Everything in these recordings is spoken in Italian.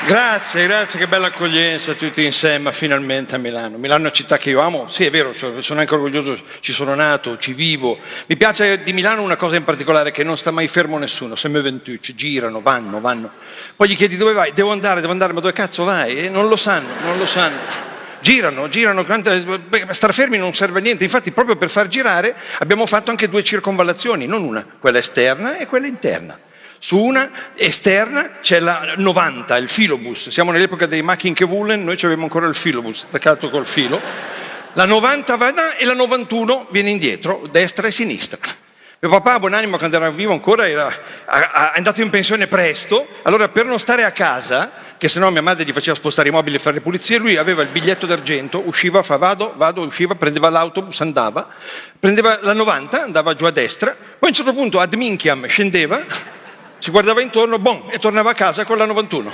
Grazie, che bella accoglienza tutti insieme, finalmente a Milano. Milano è una città che io amo, sì è vero, sono anche orgoglioso, ci sono nato, ci vivo. Mi piace di Milano una cosa in particolare, che non sta mai fermo nessuno, sempre ventucci, girano, vanno. Poi gli chiedi dove vai, devo andare, ma dove cazzo vai? E non lo sanno. Girano, star fermi non serve a niente, infatti proprio per far girare abbiamo fatto anche 2 circonvallazioni, non una, quella esterna e quella interna. Su una esterna c'è la 90, il filobus, siamo nell'epoca dei Machin-Kevullen, noi avevamo ancora il filobus attaccato col filo, la 90 va là e la 91 viene indietro, destra e sinistra. Mio papà, buonanimo, quando era vivo ancora, è andato in pensione presto, allora per non stare a casa, che sennò mia madre gli faceva spostare i mobili e fare le pulizie, lui aveva il biglietto d'argento, usciva, vado, usciva, prendeva l'autobus, andava, prendeva la 90, andava giù a destra, poi a un certo punto ad Minchiam scendeva, si guardava intorno, e tornava a casa con la 91.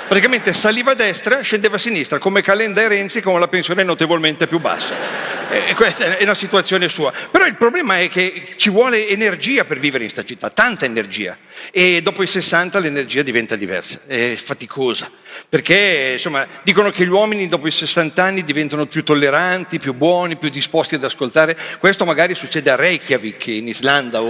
Praticamente saliva a destra, scendeva a sinistra, come Calenda e Renzi con la pensione notevolmente più bassa. E questa è una situazione sua. Però il problema è che ci vuole energia per vivere in sta città, tanta energia. E dopo i 60 l'energia diventa diversa, è faticosa. Perché, insomma, dicono che gli uomini dopo i 60 anni diventano più tolleranti, più buoni, più disposti ad ascoltare. Questo magari succede a Reykjavik, in Islanda,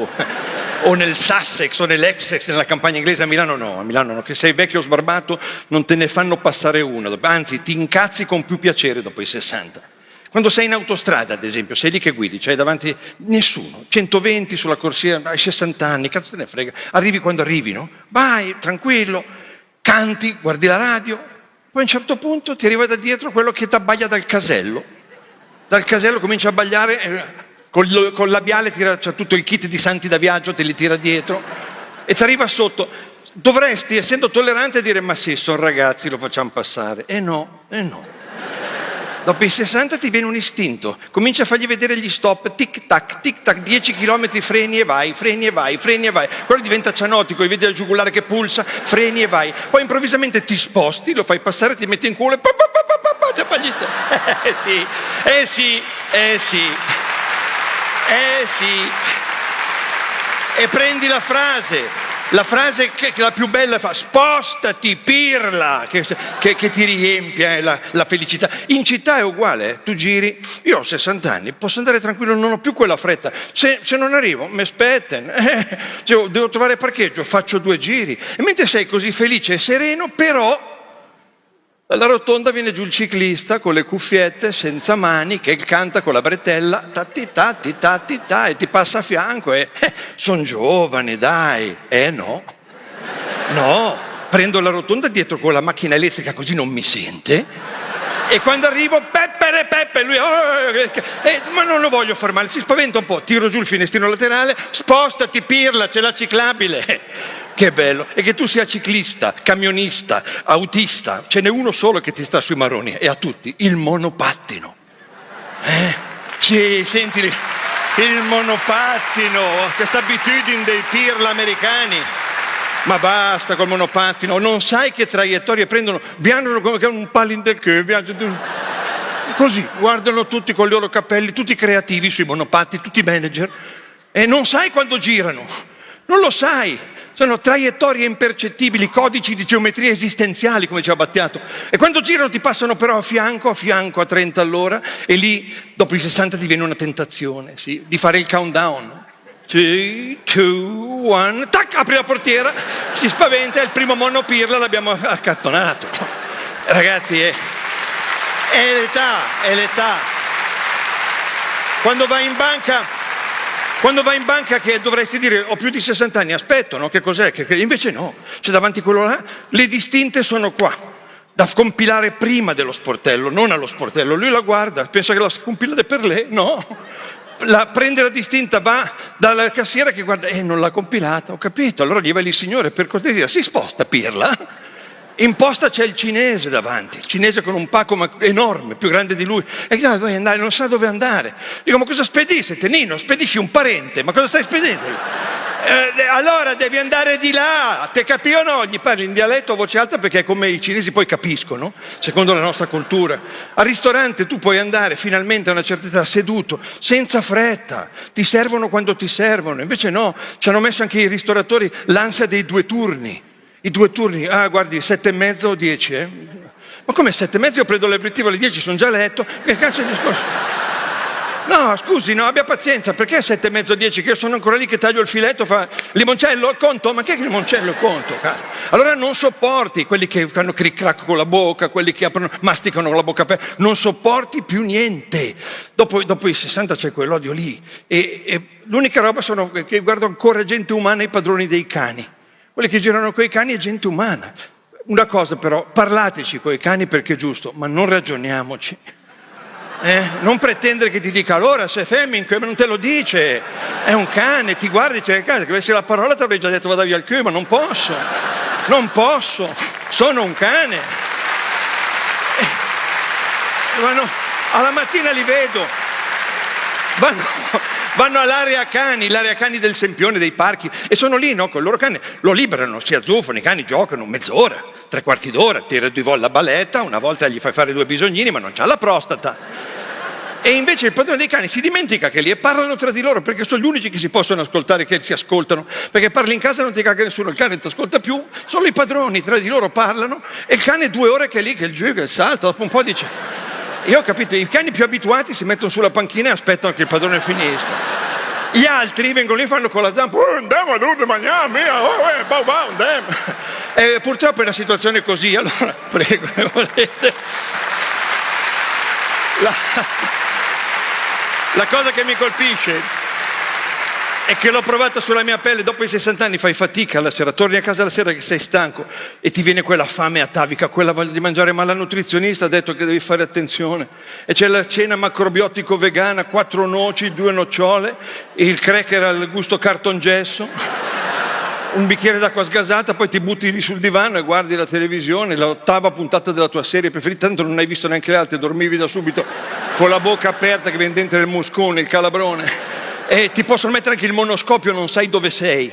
o nel Sussex o nell'Essex, nella campagna inglese. A Milano no, che sei vecchio sbarbato non te ne fanno passare una, anzi ti incazzi con più piacere dopo i 60. Quando sei in autostrada, ad esempio, sei lì che guidi, c'hai davanti nessuno, 120 sulla corsia, hai 60 anni, cazzo te ne frega, arrivi quando arrivi, no? Vai, tranquillo, canti, guardi la radio, poi a un certo punto ti arriva da dietro quello che ti abbaglia dal casello comincia a abbagliare, col labiale c'ha tutto il kit di santi da viaggio, te li tira dietro e ti arriva sotto. Dovresti, essendo tollerante, dire ma sì, sono ragazzi, lo facciamo passare. E no. Dopo i 60 ti viene un istinto, comincia a fargli vedere gli stop, tic tac, 10 km, freni e vai. Quello diventa cianotico, vedi il giugulare che pulsa, freni e vai. Poi improvvisamente ti sposti, lo fai passare, ti metti in culo e ti abbagli. Sì. E prendi la frase che la più bella fa, spostati, pirla, che ti riempie la felicità. In città è uguale, tu giri, io ho 60 anni, posso andare tranquillo, non ho più quella fretta, se non arrivo mi aspettano, devo trovare parcheggio, faccio 2 giri, e mentre sei così felice e sereno, però dalla rotonda viene giù il ciclista con le cuffiette, senza mani, che canta con la bretella, tatti e ti passa a fianco e son giovane, dai. No, prendo la rotonda dietro con la macchina elettrica così non mi sente e quando arrivo Peppe, lui ma non lo voglio far male, si spaventa un po', tiro giù il finestrino laterale, spostati pirla, c'è la ciclabile. Che bello, e che tu sia ciclista, camionista, autista, ce n'è uno solo che ti sta sui marroni e a tutti, il monopattino. Sì, sentili, il monopattino, questa abitudine dei pirla americani. Ma basta col monopattino, non sai che traiettorie prendono, viaggiano come un palindeque, così, guardano tutti con i loro capelli, tutti creativi sui monopatti, tutti manager, e non sai quando girano, non lo sai. Sono traiettorie impercettibili, codici di geometria esistenziali, come diceva Battiato. E quando girano ti passano però a fianco a 30 all'ora e lì, dopo i 60, ti viene una tentazione, sì, di fare il countdown. 3, 2, 1, tac, apri la portiera, si spaventa, è il primo monopirla, l'abbiamo accattonato. Ragazzi, è l'età. Quando vai in banca che dovresti dire ho più di 60 anni, aspetto, no? Che cos'è? Invece no, c'è davanti quello là, le distinte sono qua, da compilare prima dello sportello, non allo sportello. Lui la guarda, pensa che la compilate per lei, no. Prende la distinta, va dalla cassiera che guarda, non l'ha compilata, ho capito, allora gli va lì, signore, per cortesia, si sposta, pirla. In posta c'è il cinese davanti, il cinese con un pacco enorme, più grande di lui, e dove vuoi andare? Non sa dove andare. Dico, ma cosa spedisci, Tenino? Spedisci un parente, ma cosa stai spedendo? Allora devi andare di là, te capi o no? Gli parli in dialetto a voce alta perché è come i cinesi poi capiscono, secondo la nostra cultura. Al ristorante tu puoi andare finalmente a una certa età seduto, senza fretta, ti servono quando ti servono, invece no, ci hanno messo anche i ristoratori l'ansia dei 2 turni. I 2 turni, guardi, 7:30 o 10, Ma come 7:30? Io prendo l'aperitivo alle 10, sono già a letto. Che cazzo di discorso? No, scusi, no, abbia pazienza, perché 7:30 o 10? Che io sono ancora lì che taglio il filetto, fa limoncello al conto? Ma che è il limoncello al conto, caro? Allora non sopporti quelli che fanno cric-crac con la bocca, quelli che masticano con la bocca aperta, non sopporti più niente. Dopo i 60 c'è quell'odio lì. E l'unica roba sono che guardo ancora gente umana, i padroni dei cani. Quelli che girano coi cani è gente umana. Una cosa però, parlateci coi cani perché è giusto, ma non ragioniamoci. Non pretendere che ti dica allora se è femmina, ma non te lo dice, è un cane, ti guardi, c'è il cane, che avessi la parola ti avrei già detto vada via il culo, ma non posso, sono un cane. Alla mattina li vedo, vanno all'area cani del Sempione, dei parchi, e sono lì, no, con il loro cane, lo liberano, si azzuffano, i cani giocano mezz'ora, 3/4 d'ora, tira 2 volte la baletta, una volta gli fai fare 2 bisognini, ma non c'ha la prostata. E invece il padrone dei cani si dimentica che lì e parlano tra di loro, perché sono gli unici che si possono ascoltare, che si ascoltano, perché parli in casa non ti caga nessuno, il cane non ti ascolta più, solo i padroni tra di loro parlano e il cane 2 ore che è lì, che il giro, che il salto, dopo un po' dice... Io ho capito, i cani più abituati si mettono sulla panchina e aspettano che il padrone finisca. Gli altri vengono lì e fanno con la zampa, andiamo a dove mangiamo, andiamo. E purtroppo è una situazione così, allora prego, volete... La cosa che mi colpisce è che l'ho provata sulla mia pelle. Dopo i 60 anni fai fatica la sera, torni a casa la sera che sei stanco e ti viene quella fame atavica, quella voglia di mangiare, ma la nutrizionista ha detto che devi fare attenzione e c'è la cena macrobiotico vegana, 4 noci, 2 nocciole, e il cracker al gusto cartongesso, un bicchiere d'acqua sgasata, poi ti butti lì sul divano e guardi la televisione, l'8ª puntata della tua serie preferita, tanto non hai visto neanche le altre, dormivi da subito con la bocca aperta che viene dentro il muscone, il calabrone, e ti possono mettere anche il monoscopio, non sai dove sei,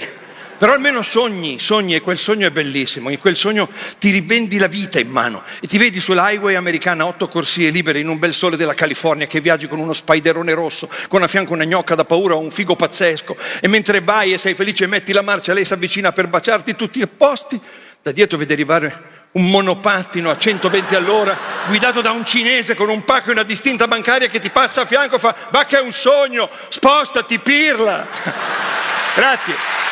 però almeno sogni, e quel sogno è bellissimo, in quel sogno ti rivendi la vita in mano e ti vedi sulla highway americana 8 corsie libere in un bel sole della California, che viaggi con uno spiderone rosso, con a fianco una gnocca da paura o un figo pazzesco, e mentre vai e sei felice e metti la marcia, lei si avvicina per baciarti tutti a posti, da dietro vedi arrivare un monopattino a 120 all'ora guidato da un cinese con un pacco e una distinta bancaria che ti passa a fianco e fa: ma che è un sogno, spostati, pirla. Grazie.